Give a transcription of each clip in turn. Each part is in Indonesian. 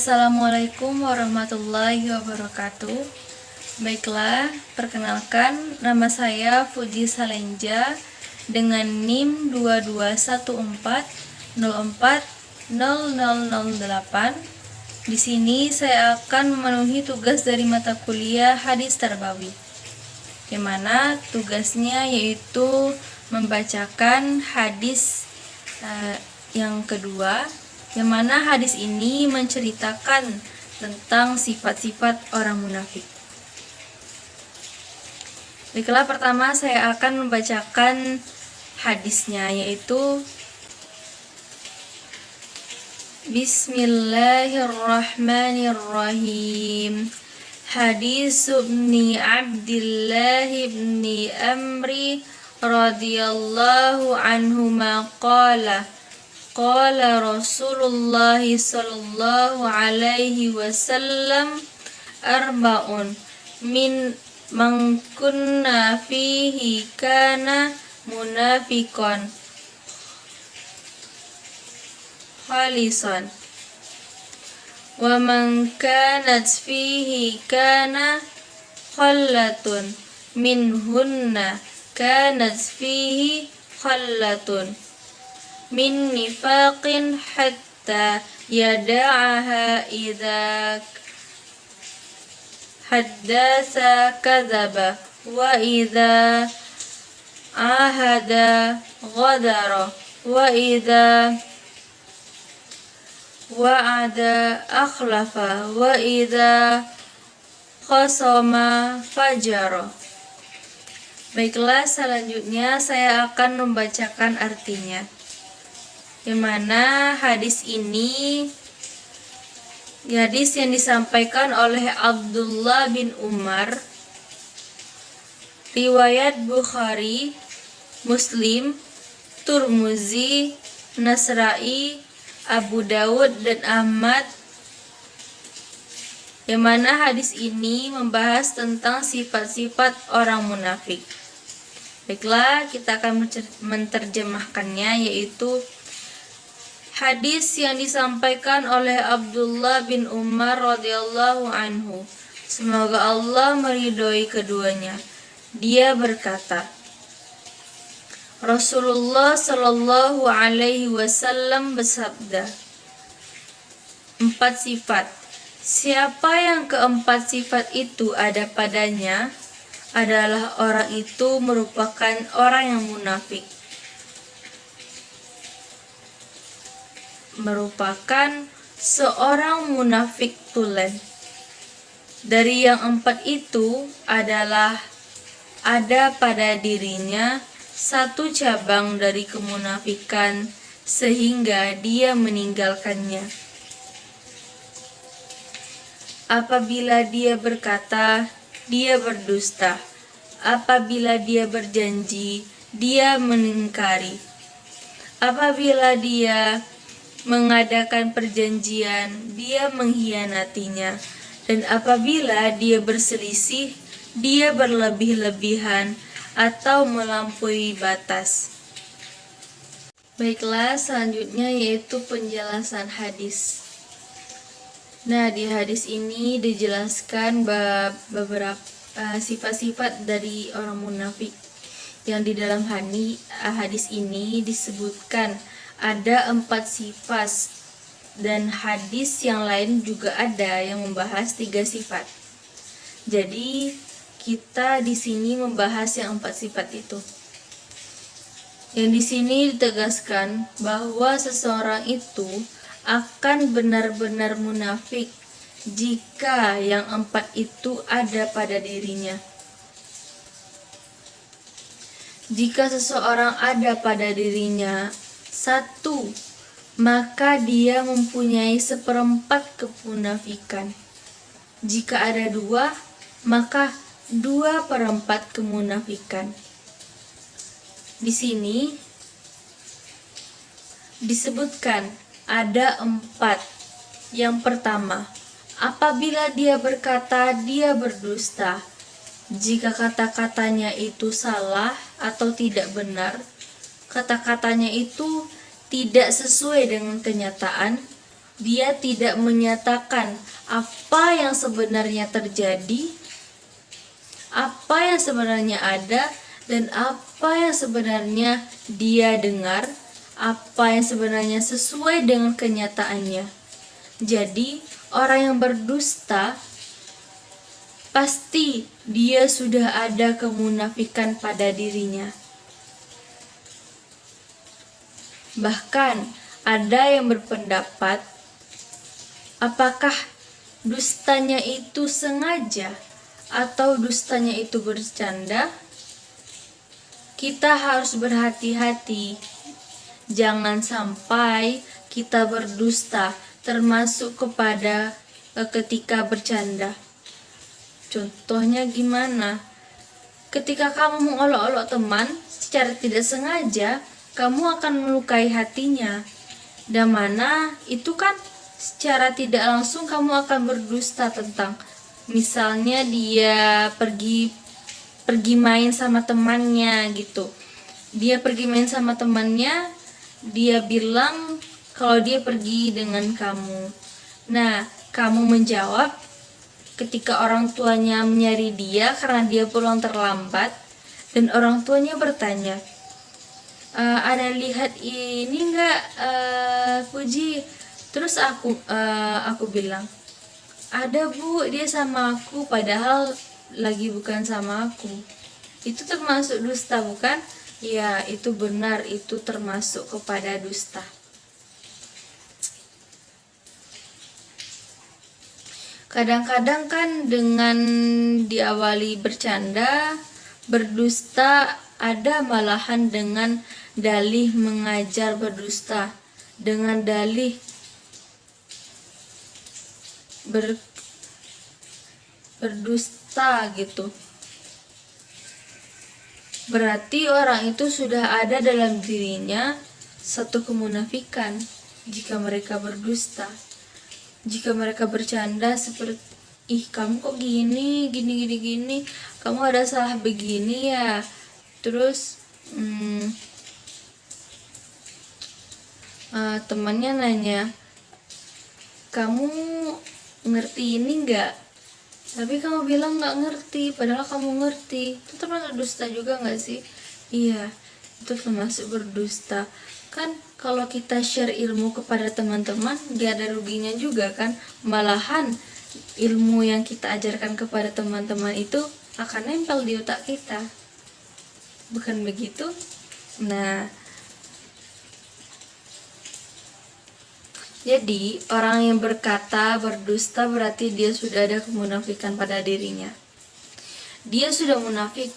Assalamualaikum warahmatullahi wabarakatuh. Baiklah, perkenalkan nama saya Fuji Salenja dengan NIM 2214040008. Di sini saya akan memenuhi tugas dari mata kuliah Hadis Tarbawi, yang mana tugasnya yaitu membacakan hadis yang kedua, yang mana hadis ini menceritakan tentang sifat-sifat orang munafik. Baiklah, pertama saya akan membacakan hadisnya, yaitu Bismillahirrahmanirrahim. Hadis Ibni Abdillah ibni Amri radhiyallahu anhuma qala qala Rasulullah sallallahu alaihi wasallam arba'un min man kunna fihi kana munafiqan khalisan wa man kanat fihi kana khallatun minhunna kanat fihi khallatun min nifaqin hatta yada'aha idza haddasa kadzaba wa idza ahada ghadara wa idza wa'ada akhlafa wa idza khasama fajara. Baiklah, selanjutnya saya akan membacakan artinya, yang mana hadis ini hadis yang disampaikan oleh Abdullah bin Umar, riwayat Bukhari, Muslim, Turmuzi, Nasrai, Abu Dawud dan Ahmad, yang mana hadis ini membahas tentang sifat-sifat orang munafik. Baiklah, kita akan menerjemahkannya, yaitu hadis yang disampaikan oleh Abdullah bin Umar radhiyallahu anhu, semoga Allah meridhoi keduanya. Dia berkata, Rasulullah sallallahu alaihi wasallam bersabda, 4 sifat. Siapa yang keempat sifat itu ada padanya, adalah orang itu merupakan orang yang munafik. Merupakan seorang munafik tulen. Dari yang 4 itu adalah ada pada dirinya satu cabang dari kemunafikan sehingga dia meninggalkannya. Apabila dia berkata, dia berdusta. Apabila dia berjanji, dia mengingkari. Apabila dia mengadakan perjanjian, dia mengkhianatinya. Dan apabila dia berselisih, dia berlebih-lebihan atau melampaui batas. Baiklah, selanjutnya yaitu penjelasan hadis. Nah, di hadis ini dijelaskan beberapa sifat-sifat dari orang munafik, yang di dalam hadis ini disebutkan ada 4 sifat, dan hadis yang lain juga ada yang membahas 3 sifat. Jadi kita di sini membahas yang 4 sifat itu. Yang di sini ditegaskan bahwa seseorang itu akan benar-benar munafik jika yang 4 itu ada pada dirinya. Jika seseorang ada pada dirinya 1, maka dia mempunyai 1/4 kemunafikan. Jika ada 2, maka 2/4 kemunafikan. Di sini disebutkan ada 4. Yang pertama, apabila dia berkata, dia berdusta. Jika kata-katanya itu salah atau tidak benar, kata-katanya itu tidak sesuai dengan kenyataan, Dia tidak menyatakan apa yang sebenarnya terjadi, apa yang sebenarnya ada, dan apa yang sebenarnya dia dengar, apa yang sebenarnya sesuai dengan kenyataannya. Jadi, orang yang berdusta pasti dia sudah ada kemunafikan pada dirinya. Bahkan ada yang berpendapat, apakah dustanya itu sengaja atau dustanya itu bercanda? Kita harus berhati-hati. Jangan sampai kita berdusta, termasuk kepada ketika bercanda. Contohnya gimana? Ketika kamu mengolok-olok teman secara tidak sengaja, kamu akan melukai hatinya. Dan mana itu kan secara tidak langsung kamu akan berdusta tentang, misalnya dia pergi main sama temannya gitu. Dia pergi main sama temannya, dia bilang kalau dia pergi dengan kamu. Nah, kamu menjawab ketika orang tuanya menyari dia karena dia pulang terlambat, dan orang tuanya bertanya, ada lihat ini enggak, Puji? Terus aku bilang, ada Bu, dia sama aku, padahal lagi bukan sama aku. Itu termasuk dusta bukan? Ya, itu benar, itu termasuk kepada dusta. Kadang-kadang kan dengan diawali bercanda, berdusta, ada malahan dengan dalih mengajar berdusta, dengan dalih berdusta gitu. Berarti orang itu sudah ada dalam dirinya satu kemunafikan jika mereka berdusta. Jika mereka bercanda seperti, ih kamu kok gini, kamu ada salah begini ya. Terus temannya nanya, kamu ngerti ini enggak? Tapi kamu bilang nggak ngerti, padahal kamu ngerti. Itu termasuk dusta juga nggak sih? Iya, itu termasuk berdusta. Kan kalau kita share ilmu kepada teman-teman, gak ada ruginya juga kan? Malahan ilmu yang kita ajarkan kepada teman-teman itu akan nempel di otak kita. Bukan begitu? Nah, jadi orang yang berkata berdusta berarti dia sudah ada kemunafikan pada dirinya. Dia sudah munafik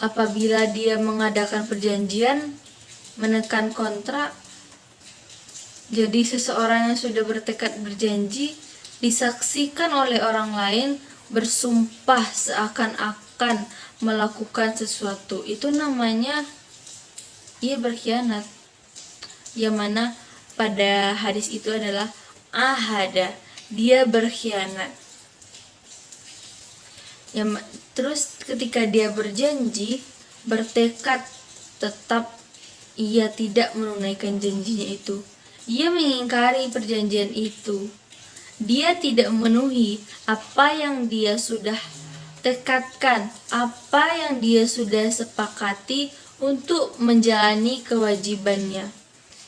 apabila dia mengadakan perjanjian, menekan kontrak. Jadi seseorang yang sudah bertekad berjanji disaksikan oleh orang lain bersumpah seakan-akan melakukan sesuatu, itu namanya ia berkhianat. Yang mana pada hadis itu adalah ahada, dia berkhianat. Terus ketika dia berjanji, bertekad tetap ia tidak menunaikan janjinya itu. Ia mengingkari perjanjian itu. Dia tidak memenuhi apa yang dia sudah tekadkan, apa yang dia sudah sepakati untuk menjalani kewajibannya.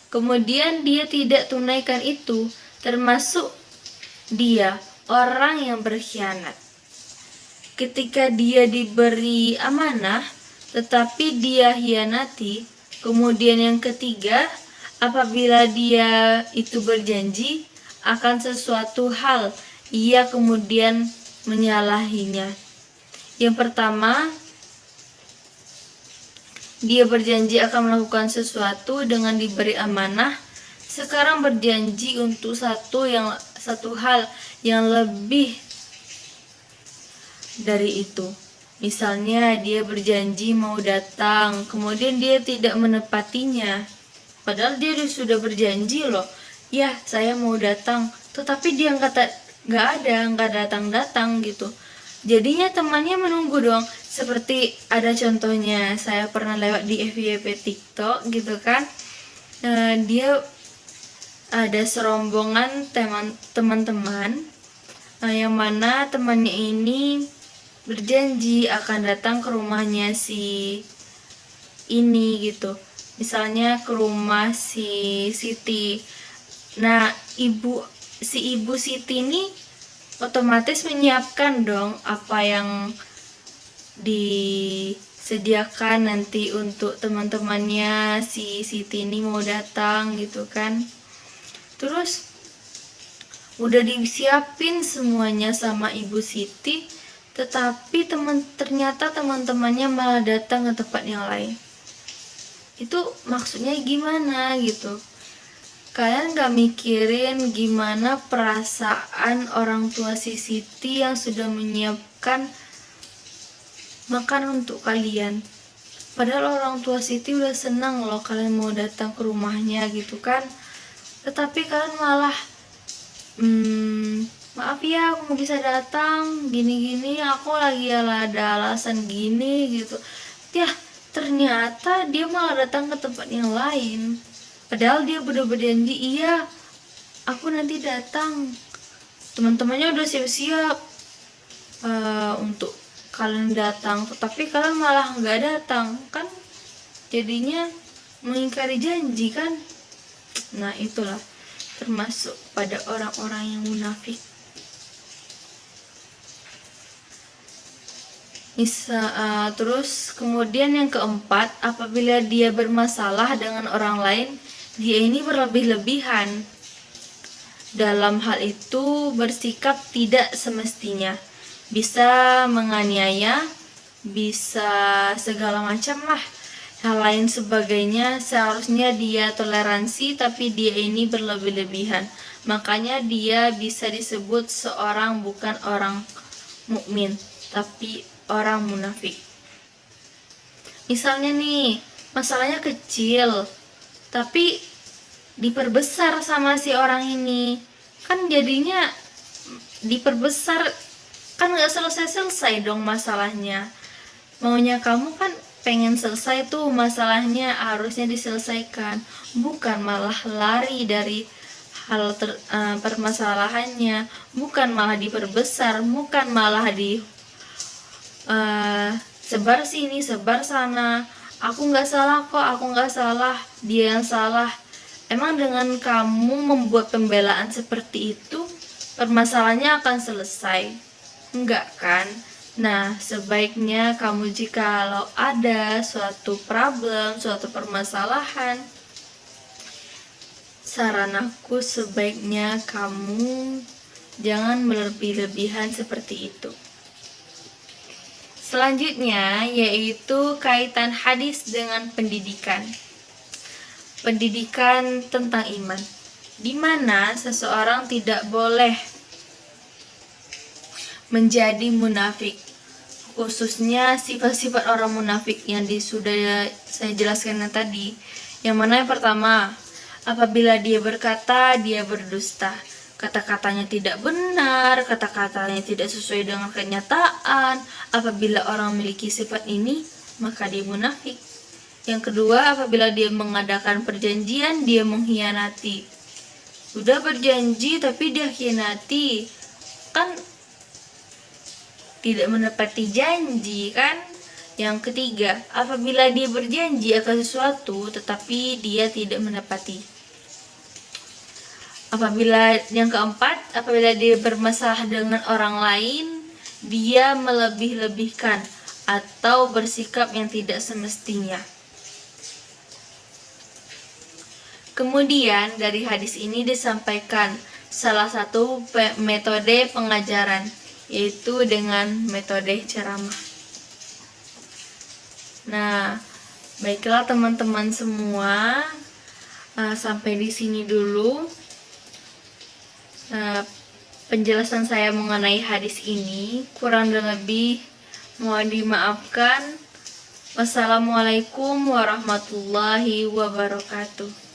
Kemudian dia tidak tunaikan itu, termasuk dia orang yang berkhianat. Ketika dia diberi amanah, tetapi dia hianati. Kemudian yang ketiga, apabila dia itu berjanji akan sesuatu hal, ia kemudian menyalahinya. Yang pertama, dia berjanji akan melakukan sesuatu dengan diberi amanah, sekarang berjanji untuk satu hal yang lebih dari itu. Misalnya dia berjanji mau datang, kemudian dia tidak menepatinya. Padahal dia sudah berjanji loh, ya saya mau datang, tetapi dia nggak datang gitu. Jadinya temannya menunggu dong. Seperti ada contohnya, saya pernah lewat di FYP TikTok gitu kan. Dia ada serombongan teman-teman yang mana temannya ini berjanji akan datang ke rumahnya si ini gitu. Misalnya ke rumah si Siti. Nah, si ibu Siti ini otomatis menyiapkan dong apa yang disediakan nanti untuk teman-temannya si Siti ini mau datang gitu kan. Terus udah disiapin semuanya sama Ibu Siti, tetapi ternyata teman-temannya malah datang ke tempat yang lain. Itu maksudnya gimana gitu? Kalian gak mikirin gimana perasaan orang tua si Siti yang sudah menyiapkan makan untuk kalian? Padahal orang tua Siti udah senang loh kalian mau datang ke rumahnya gitu kan. Tetapi kalian malah maaf ya aku nggak bisa datang, gini-gini, aku lagi ada alasan gini gitu. Ya ternyata dia malah datang ke tempat yang lain, padahal dia udah berjanji, iya aku nanti datang, teman-temannya udah siap-siap untuk kalian datang, tetapi kalian malah nggak datang kan, jadinya mengingkari janji kan. Nah itulah termasuk pada orang-orang yang munafik. Terus kemudian yang keempat, apabila dia bermasalah dengan orang lain, dia ini berlebih-lebihan. Dalam hal itu bersikap tidak semestinya, bisa menganiaya, bisa segala macam lah, hal lain sebagainya. Seharusnya dia toleransi, tapi dia ini berlebih-lebihan. Makanya dia bisa disebut seorang bukan orang mukmin, tapi orang munafik. Misalnya nih, masalahnya kecil, tapi diperbesar sama si orang ini, kan jadinya diperbesar, kan gak selesai-selesai dong masalahnya. Maunya kamu kan pengen selesai tuh masalahnya, harusnya diselesaikan, bukan malah lari dari hal permasalahannya, bukan malah diperbesar, bukan malah sebar sini sebar sana, aku nggak salah kok, aku nggak salah, dia yang salah. Emang dengan kamu membuat pembelaan seperti itu permasalahannya akan selesai? Enggak kan? Nah, sebaiknya kamu jikalau ada suatu problem, suatu permasalahan, saran aku sebaiknya kamu jangan berlebih-lebihan seperti itu. Selanjutnya yaitu kaitan hadis dengan pendidikan. Pendidikan tentang iman, di mana seseorang tidak boleh menjadi munafik, khususnya sifat-sifat orang munafik yang sudah saya jelaskan tadi. Yang mana yang pertama, apabila dia berkata, dia berdusta, kata-katanya tidak benar, kata-katanya tidak sesuai dengan kenyataan. Apabila orang memiliki sifat ini, maka dia munafik. Yang kedua, apabila dia mengadakan perjanjian, dia mengkhianati. Sudah berjanji tapi dia khianati, kan tidak menepati janji kan. Yang ketiga, apabila dia berjanji akan sesuatu tetapi dia tidak menepati. Yang keempat, apabila dia bermasalah dengan orang lain, dia melebih-lebihkan atau bersikap yang tidak semestinya. Kemudian dari hadis ini disampaikan salah satu metode pengajaran, yaitu dengan metode ceramah. Nah, baiklah teman-teman semua, sampai di sini dulu penjelasan saya mengenai hadis ini. Kurang dan lebih mohon dimaafkan. Wassalamualaikum warahmatullahi wabarakatuh.